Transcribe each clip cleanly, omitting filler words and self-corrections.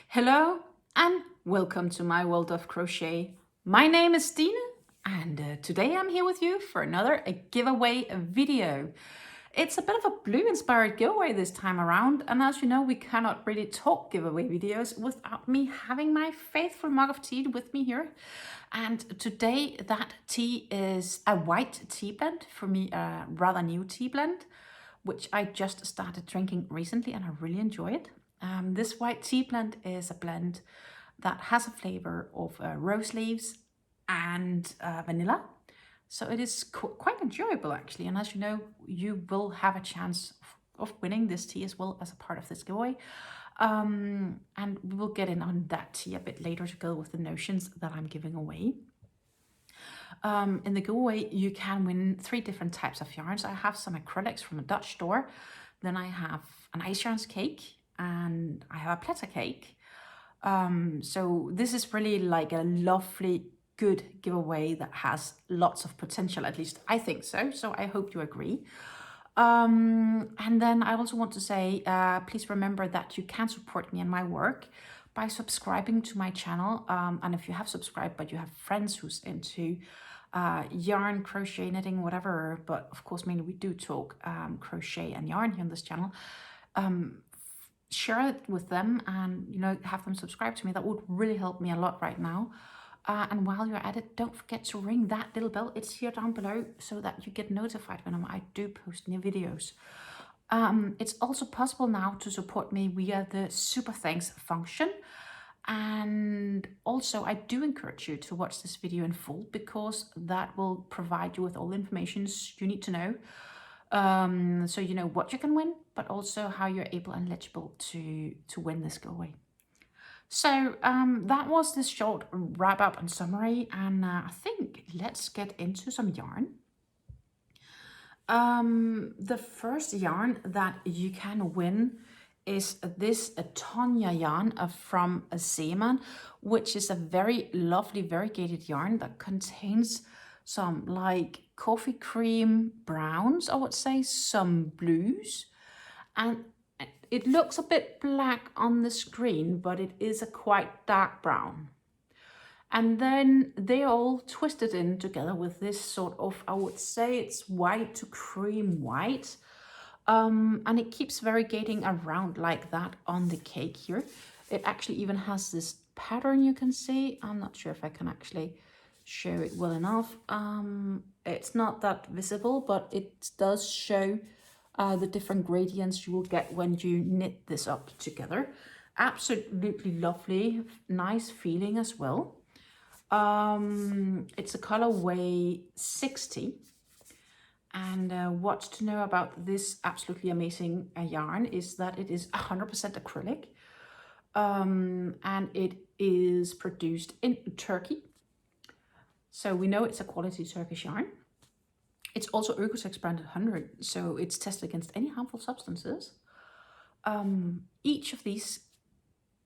Hello and welcome to my world of crochet. My name is Stine and today I'm here with you for another giveaway video. It's a bit of a blue inspired giveaway this time around, and as you know, we cannot really talk giveaway videos without me having my faithful mug of tea with me here. And today that tea is a white tea blend, for me a rather new tea blend, which I just started drinking recently and I really enjoy it. This white tea blend is a blend that has a flavor of rose leaves and vanilla. So it is quite enjoyable actually. And as you know, you will have a chance of winning this tea as well as a part of this giveaway. And we will get in on that tea a bit later to go with the notions that I'm giving away. In the giveaway, you can win 3 different types of yarns. I have some acrylics from a Dutch store. Then I have an ice yarns cake and I have a platter cake. So this is really like a lovely, good giveaway that has lots of potential, at least I think so. So I hope you agree. And then I also want to say, please remember that you can support me and my work by subscribing to my channel. And if you have subscribed, but you have friends who's into yarn, crochet, knitting, whatever, but of course, mainly we do talk crochet and yarn here on this channel, share it with them and, you know, have them subscribe to me. That would really help me a lot right now. And while you're at it, don't forget to ring that little bell. It's here down below so that you get notified when I do post new videos. It's also possible now to support me via the super thanks function. And also I do encourage you to watch this video in full because that will provide you with all the information you need to know. So you know what you can win, but also how you're able and eligible to win this giveaway. So that was this short wrap up and summary, and I think let's get into some yarn. The first yarn that you can win is this Tonya yarn from Zeeman, which is a very lovely variegated yarn that contains some like coffee cream browns, I would say, some blues, and it looks a bit black on the screen, but it is a quite dark brown. And then they all twisted in together with this sort of, I would say it's white to cream white. And it keeps variegating around like that on the cake here. It actually even has this pattern you can see. I'm not sure if I can actually show it well enough. It's not that visible, but it does show the different gradients you will get when you knit this up together. Absolutely lovely, nice feeling as well. It's a colorway 60. And what to know about this absolutely amazing yarn is that it is 100% acrylic. And it is produced in Turkey. So we know it's a quality Turkish yarn. It's also Oecotex branded 100, so it's tested against any harmful substances. Each of these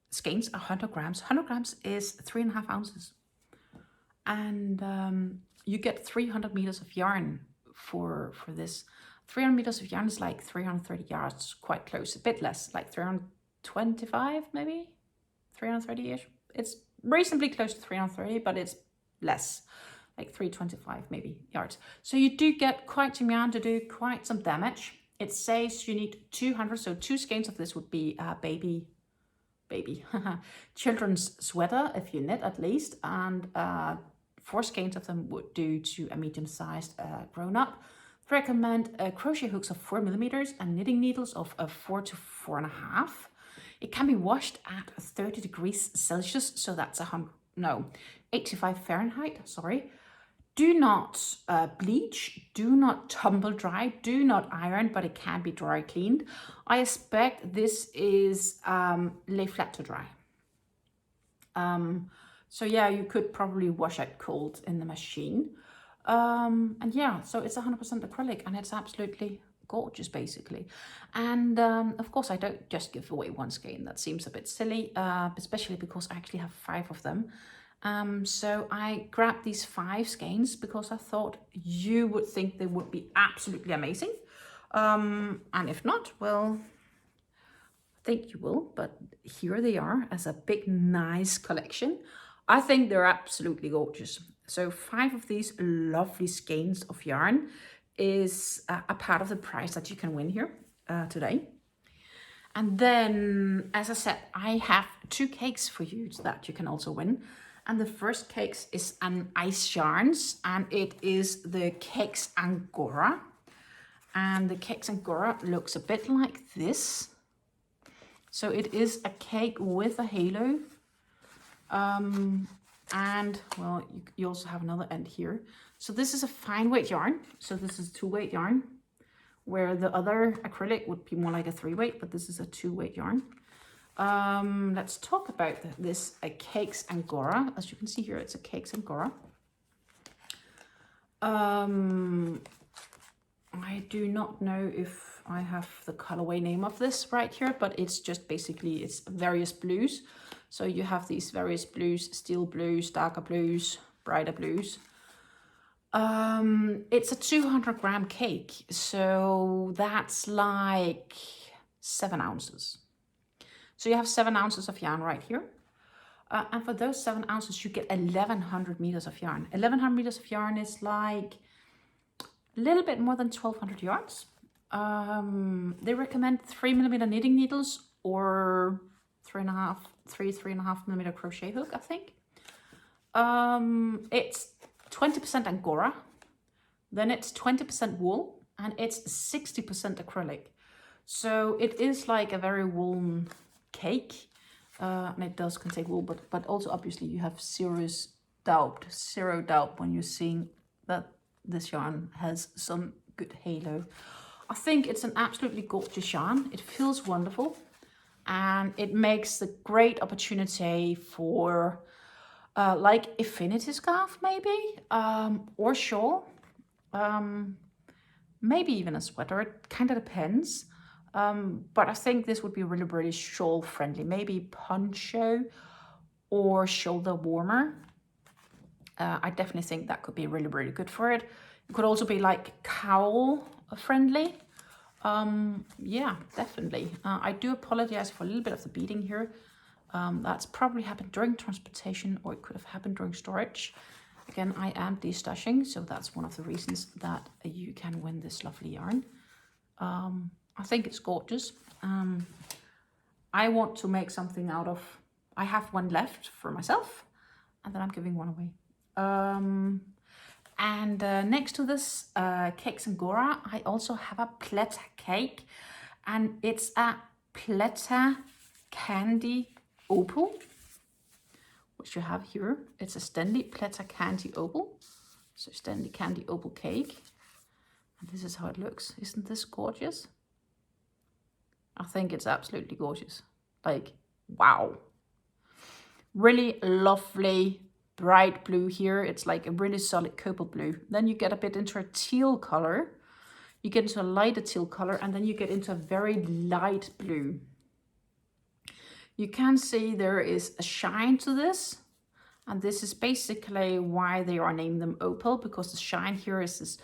skeins are 100 grams. 100 grams is 3.5 ounces. And you get 300 meters of yarn for this. 300 meters of yarn is like 330 yards, quite close, a bit less, like 325 maybe, 330-ish. It's reasonably close to 330, but it's less, like 325 maybe yards. So you do get quite some yarn to do quite some damage. It says you need 200, so 2 skeins of this would be a baby children's sweater if you knit at least, and 4 skeins of them would do to a medium-sized grown-up. Recommend crochet hooks of 4 millimeters and knitting needles of 4 to 4.5. It can be washed at 30 degrees Celsius, so that's 85 Fahrenheit, sorry. Do not bleach, do not tumble dry, do not iron, but it can be dry cleaned. I expect this is lay flat to dry. So yeah, you could probably wash it cold in the machine. And yeah, so it's 100% acrylic and it's absolutely gorgeous basically. And of course I don't just give away 1 skein. That seems a bit silly, especially because I actually have 5 of them. So I grabbed these 5 skeins because I thought you would think they would be absolutely amazing. And if not, well, think you will, but here they are as a big, nice collection. I think they're absolutely gorgeous. So 5 of these lovely skeins of yarn is a part of the prize that you can win here today. And then, as I said, I have 2 cakes for you that you can also win. And the first cakes is an ice yarns, and it is the Cakes Angora. And the Cakes Angora looks a bit like this. So it is a cake with a halo. And well, you also have another end here. So this is a fine weight yarn. So this is 2-weight yarn, where the other acrylic would be more like a 3-weight, but this is a 2-weight yarn. Let's talk about this Cakes Angora. As you can see here, it's a Cakes Angora. I do not know if I have the colorway name of this right here, but it's just basically, it's various blues. So you have these various blues, steel blues, darker blues, brighter blues. It's a 200-gram cake, so that's like 7 ounces. So you have 7 ounces of yarn right here. And for those 7 ounces, you get 1,100 meters of yarn. 1,100 meters of yarn is like a little bit more than 1,200 yards. They recommend 3mm knitting needles or 3.5mm crochet hook, I think. It's 20% Angora, then it's 20% wool, and it's 60% acrylic. So it is like a very woolen cake, and it does contain wool, but also obviously you have zero doubt when you're seeing that this yarn has some good halo. I think it's an absolutely gorgeous yarn. It feels wonderful, and it makes a great opportunity for like affinity scarf maybe, or shawl, maybe even a sweater. It kind of depends. But I think this would be really, really shawl friendly. Maybe poncho or shoulder warmer. I definitely think that could be really, really good for it. It could also be like cowl friendly. Yeah, definitely. I do apologize for a little bit of the beading here. That's probably happened during transportation, or it could have happened during storage. Again, I am destashing, so that's one of the reasons that you can win this lovely yarn. I think it's gorgeous. I want to make something out of, I have one left for myself, and then I'm giving one away. Next to this Cakes Angora, I also have a Pleta cake, and it's a Pleta Candy Opal, which you have here. It's a Stenli Pleta Candy Opal. So Stenli Candy Opal cake. And this is how it looks. Isn't this gorgeous? I think it's absolutely gorgeous. Like, wow. Really lovely bright blue here. It's like a really solid copal blue. Then you get a bit into a teal color. You get into a lighter teal color, and then you get into a very light blue. You can see there is a shine to this, and this is basically why they are named them Opal, because the shine here is this,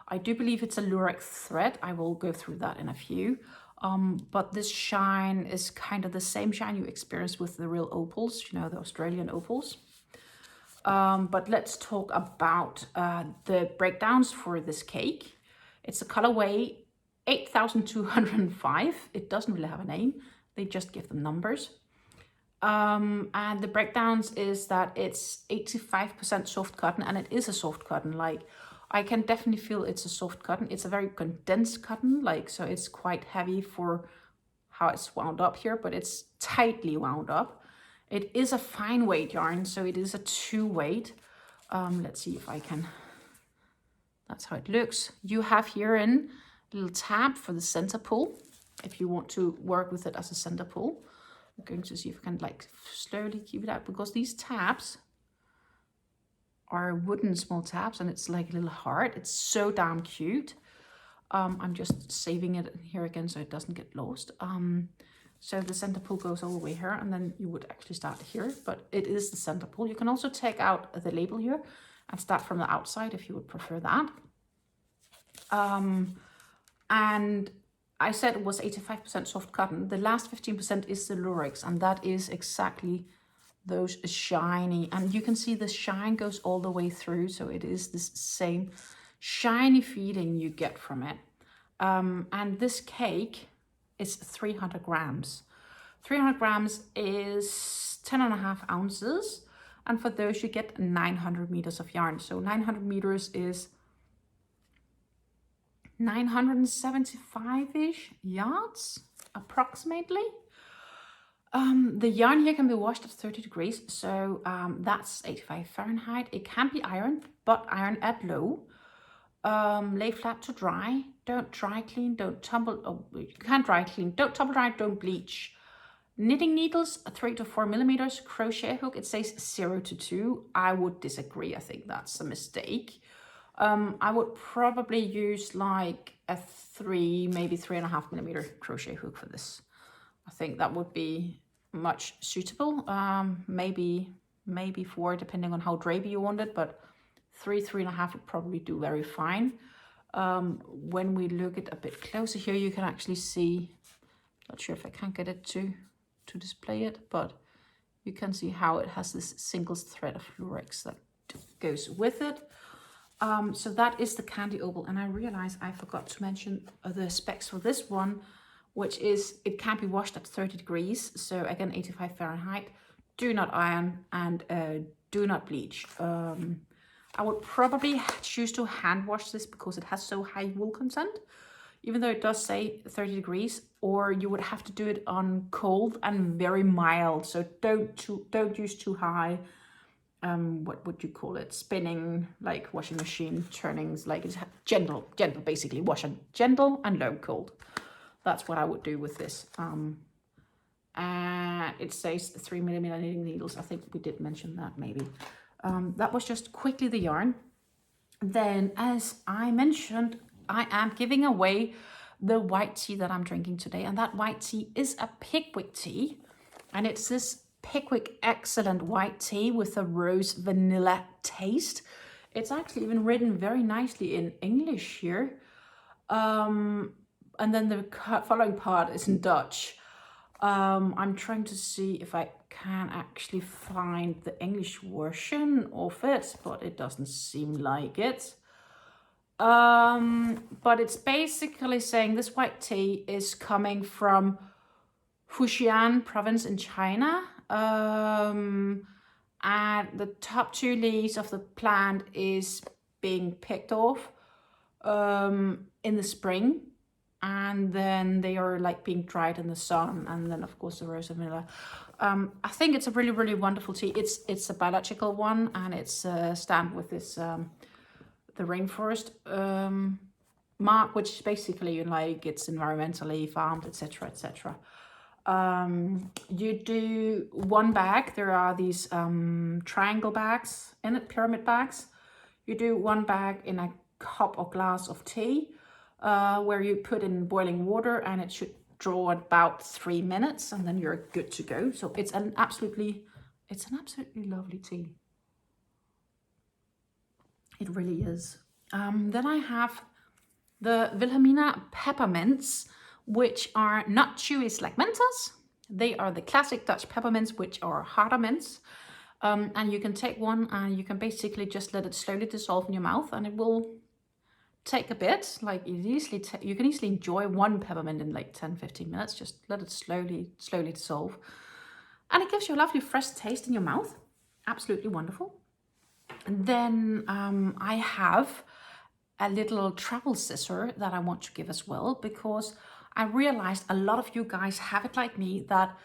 I do believe it's a lurex thread. I will go through that in a few. But this shine is kind of the same shine you experience with the real opals, you know, the Australian opals. But let's talk about the breakdowns for this cake. It's a colorway 8205. It doesn't really have a name. They just give them numbers. And the breakdowns is that it's 85% soft cotton, and it is a soft cotton. Like, I can definitely feel it's a soft cotton. It's a very condensed cotton, like, so it's quite heavy for how it's wound up here, but it's tightly wound up. It is a fine weight yarn, so it is a 2-weight. Let's see if I can, that's how it looks. You have here in a little tab for the center pull, if you want to work with it as a center pull. I'm going to see if I can like slowly keep it out, because these tabs are wooden small tabs, and it's like a little heart. It's so damn cute. I'm just saving it here again so it doesn't get lost. So the center pull goes all the way here, and then you would actually start here, but it is the center pull. You can also take out the label here and start from the outside if you would prefer that. And I said it was 85% soft cotton. The last 15% is the lurex, and that is exactly those shiny, and you can see the shine goes all the way through, so it is this same shiny feeling you get from it. And this cake is 300 grams. 300 grams is 10.5 ounces, and for those you get 900 meters of yarn. So 900 meters is 975-ish yards approximately. The yarn here can be washed at 30 degrees, so that's 85 Fahrenheit. It can be ironed, but iron at low. Lay flat to dry. Don't dry clean, don't tumble. Oh, you can dry clean. Don't tumble dry, don't bleach. Knitting needles, 3 to 4 millimeters. Crochet hook, it says 0 to 2. I would disagree. I think that's a mistake. I would probably use like a 3, maybe 3.5 millimeter crochet hook for this. I think that would be much suitable. Maybe 4, depending on how drapey you want it, but 3.5 would probably do very fine. When we look at a bit closer here, you can actually see, not sure if I can get it to display it, but you can see how it has this single thread of lurex that goes with it. So that is the candy opal, and I realize I forgot to mention the specs for this one, which is it can't be washed at 30 degrees. So again, 85 Fahrenheit. Do not iron and do not bleach. I would probably choose to hand wash this because it has so high wool content, even though it does say 30 degrees, or you would have to do it on cold and very mild. So don't use too high, what would you call it? Spinning, like washing machine turnings, like it's gentle, basically wash on gentle and low cold. That's what I would do with this. And it says 3 millimeter knitting needles. I think we did mention that maybe. That was just quickly the yarn. Then, as I mentioned, I am giving away the white tea that I'm drinking today. And that white tea is a Pickwick tea. And it's this Pickwick Excellent White Tea with a rose vanilla taste. It's actually even written very nicely in English here. And then the following part is in Dutch. I'm trying to see if I can actually find the English version of it, but it doesn't seem like it. But it's basically saying this white tea is coming from Fujian province in China. And the top 2 leaves of the plant is being picked off in the spring. And then they are like being dried in the sun, and then of course the rose and vanilla. I think it's a really, really wonderful tea. It's a biological one, and it's stamped with this the rainforest mark, which is basically like it's environmentally farmed, etc., etc. You do 1 bag. There are these triangle bags in it, pyramid bags. You do 1 bag in a cup or glass of tea. Where you put in boiling water, and it should draw about 3 minutes, and then you're good to go. So it's an absolutely lovely tea. It really is. Then I have the Wilhelmina peppermints, which are not chewy like Mentos. They are the classic Dutch peppermints, which are harder mints. And you can take one and you can basically just let it slowly dissolve in your mouth, and it will take a bit. Like you can easily enjoy 1 peppermint in like 10-15 minutes. Just let it slowly dissolve, and it gives you a lovely fresh taste in your mouth. Absolutely wonderful. And then I have a little travel scissor that I want to give as well, because I realized a lot of you guys have it like me, that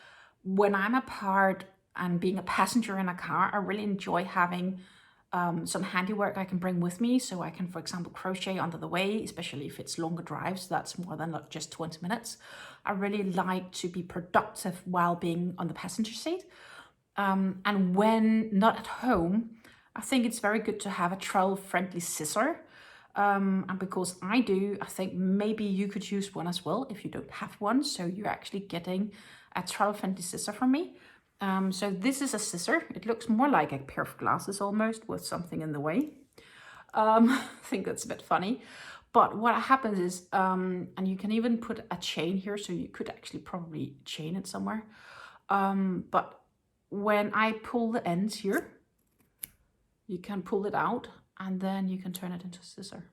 when I'm apart and being a passenger in a car, I really enjoy having some handiwork I can bring with me, so I can, for example, crochet under the way, especially if it's longer drives. That's more than not just 20 minutes. I really like to be productive while being on the passenger seat. And when not at home, I think it's very good to have a travel-friendly scissor. And because I do, I think maybe you could use one as well if you don't have one. So you're actually getting a travel-friendly scissor from me. So this is a scissor. It looks more like a pair of glasses almost, with something in the way. I think that's a bit funny. But what happens is, and you can even put a chain here, so you could actually probably chain it somewhere. But when I pull the ends here, you can pull it out and then you can turn it into a scissor.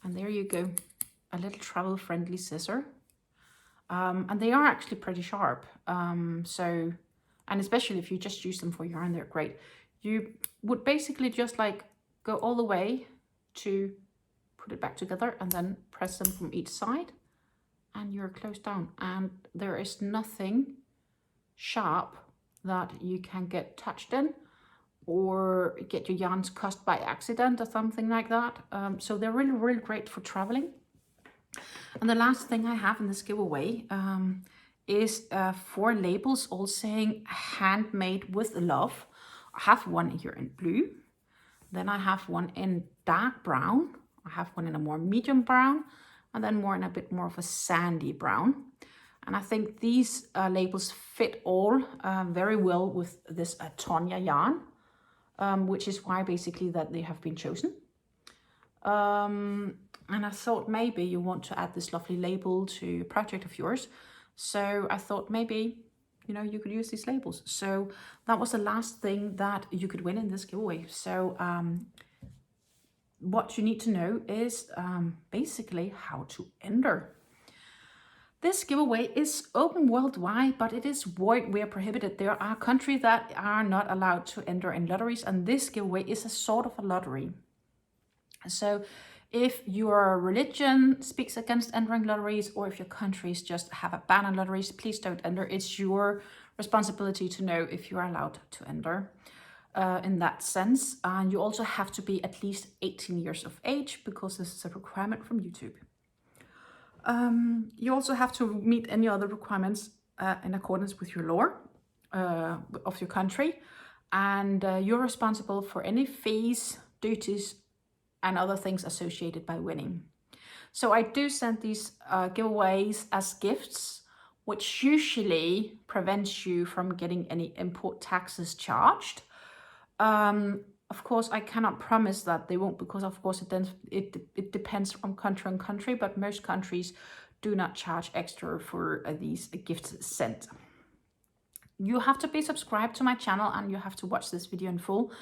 And there you go, a little travel-friendly scissor. And they are actually pretty sharp. And especially if you just use them for yarn, they're great. You would basically just like go all the way to put it back together and then press them from each side and you're closed down. And there is nothing sharp that you can get touched in or get your yarns cut by accident or something like that. So they're really, really great for traveling. And the last thing I have in this giveaway is 4 labels all saying handmade with love. I have one here in blue. Then I have one in dark brown. I have one in a more medium brown, and then more in a bit more of a sandy brown. And I think these labels fit all very well with this Tonya yarn, which is why basically that they have been chosen. And I thought maybe you want to add this lovely label to a project of yours. So I thought maybe, you know, you could use these labels. So that was the last thing that you could win in this giveaway. So what you need to know is basically how to enter. This giveaway is open worldwide, but it is void where prohibited. There are countries that are not allowed to enter in lotteries, and this giveaway is a sort of a lottery. So if your religion speaks against entering lotteries, or if your countries just have a ban on lotteries, please don't enter. It's your responsibility to know if you are allowed to enter in that sense. And you also have to be at least 18 years of age, because this is a requirement from YouTube. You also have to meet any other requirements in accordance with your law of your country. And you're responsible for any fees, duties, and other things associated by winning. So I do send these giveaways as gifts, which usually prevents you from getting any import taxes charged. Of course, I cannot promise that they won't, because of course it depends from country on country, but most countries do not charge extra for these gifts sent. You have to be subscribed to my channel and you have to watch this video in full.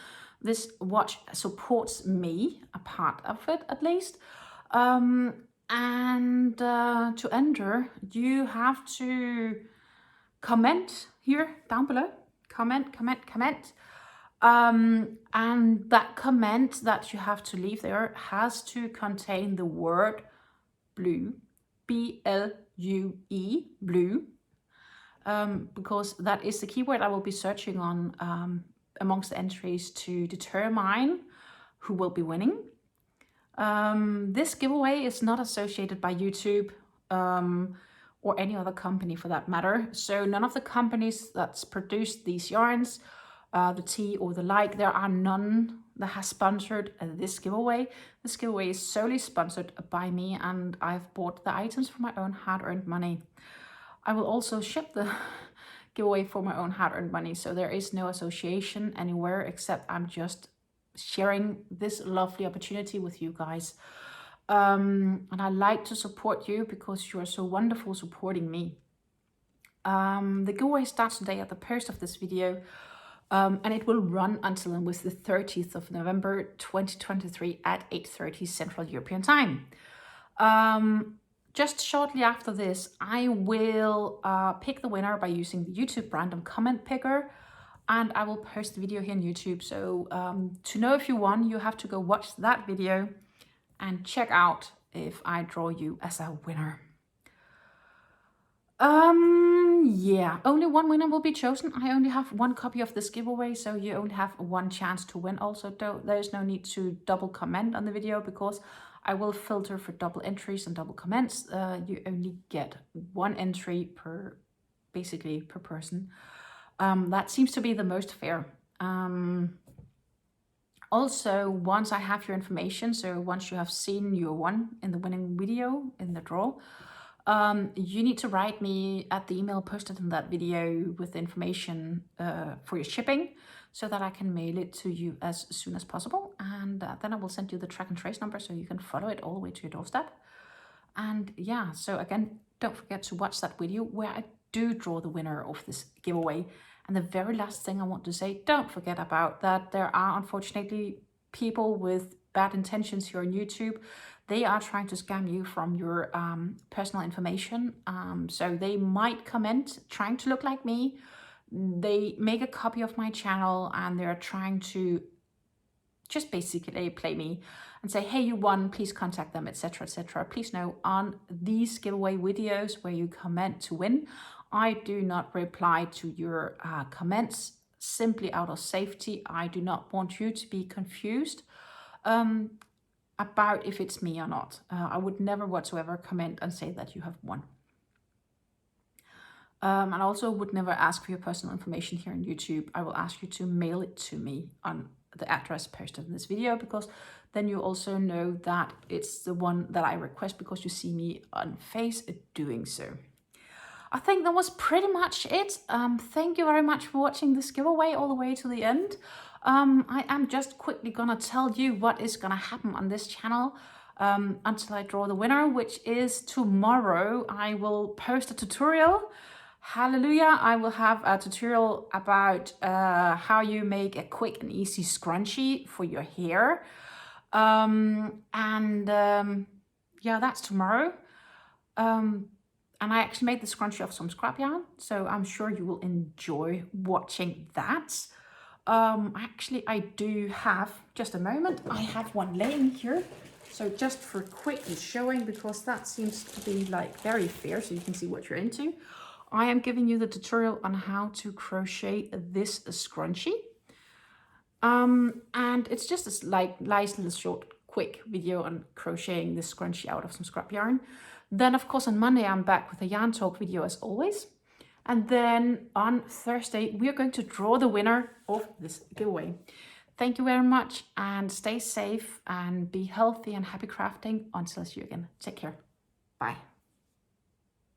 This watch supports me, a part of it at least. And to enter, you have to comment here down below. Comment. And that comment that you have to leave there has to contain the word blue, B-L-U-E, blue, because that is the keyword I will be searching on amongst the entries to determine who will be winning. This giveaway is not associated by YouTube or any other company for that matter. So none of the companies that's produced these yarns, the tea or the like, there are none that has sponsored this giveaway. This giveaway is solely sponsored by me, and I've bought the items for my own hard-earned money. I will also ship the giveaway for my own hard-earned money, so there is no association anywhere, except I'm just sharing this lovely opportunity with you guys. And I like to support you because you are so wonderful supporting me. The giveaway starts today at the post of this video, and it will run until and with the 30th of November 2023 at 8:30 Central European Time. Just shortly after this, I will pick the winner by using the YouTube random comment picker, and I will post the video here on YouTube. So to know if you won, you have to go watch that video and check out if I draw you as a winner. Yeah, only one winner will be chosen. I only have one copy of this giveaway, so you only have one chance to win. Also, there's no need to double comment on the video, because I will filter for double entries and double comments. You only get one entry per person. That seems to be the most fair. Also, once I have your information, so once you have seen your one in the winning video in the draw, You need to write me at the email posted in that video with the information for your shipping so that I can mail it to you as soon as possible. And then I will send you the track and trace number so you can follow it all the way to your doorstep. And yeah, so again, don't forget to watch that video where I do draw the winner of this giveaway. And the very last thing I want to say, don't forget about that there are unfortunately people with bad intentions here on YouTube. They are trying to scam you from your personal information. So they might comment trying to look like me. They make a copy of my channel and they're trying to just basically play me and say, hey, you won, please contact them, etc., etc. Please know, on these giveaway videos where you comment to win, I do not reply to your comments simply out of safety. I do not want you to be confused about if it's me or not. I would never whatsoever comment and say that you have won. And I also would never ask for your personal information here on YouTube. I will ask you to mail it to me on the address posted in this video, because then you also know that it's the one that I request because you see me on face doing so. I think that was pretty much it. Thank you very much for watching this giveaway all the way to the end. I am just quickly gonna tell you what is gonna happen on this channel until I draw the winner, which is tomorrow. I will post a tutorial. Hallelujah. I will have a tutorial about how you make a quick and easy scrunchie for your hair. Yeah, that's tomorrow. And I actually made the scrunchie of some scrap yarn, so I'm sure you will enjoy watching that. Actually, I do have, just a moment, I have one laying here. So just for quickly showing, because that seems to be like very fair, so you can see what you're into. I am giving you the tutorial on how to crochet this scrunchie. And it's just a nice little short, quick video on crocheting this scrunchie out of some scrap yarn. Then, of course, on Monday, I'm back with a yarn talk video as always. And then on Thursday, we are going to draw the winner of this giveaway. Thank you very much, and stay safe and be healthy and happy crafting. Until I see you again. Take care. Bye.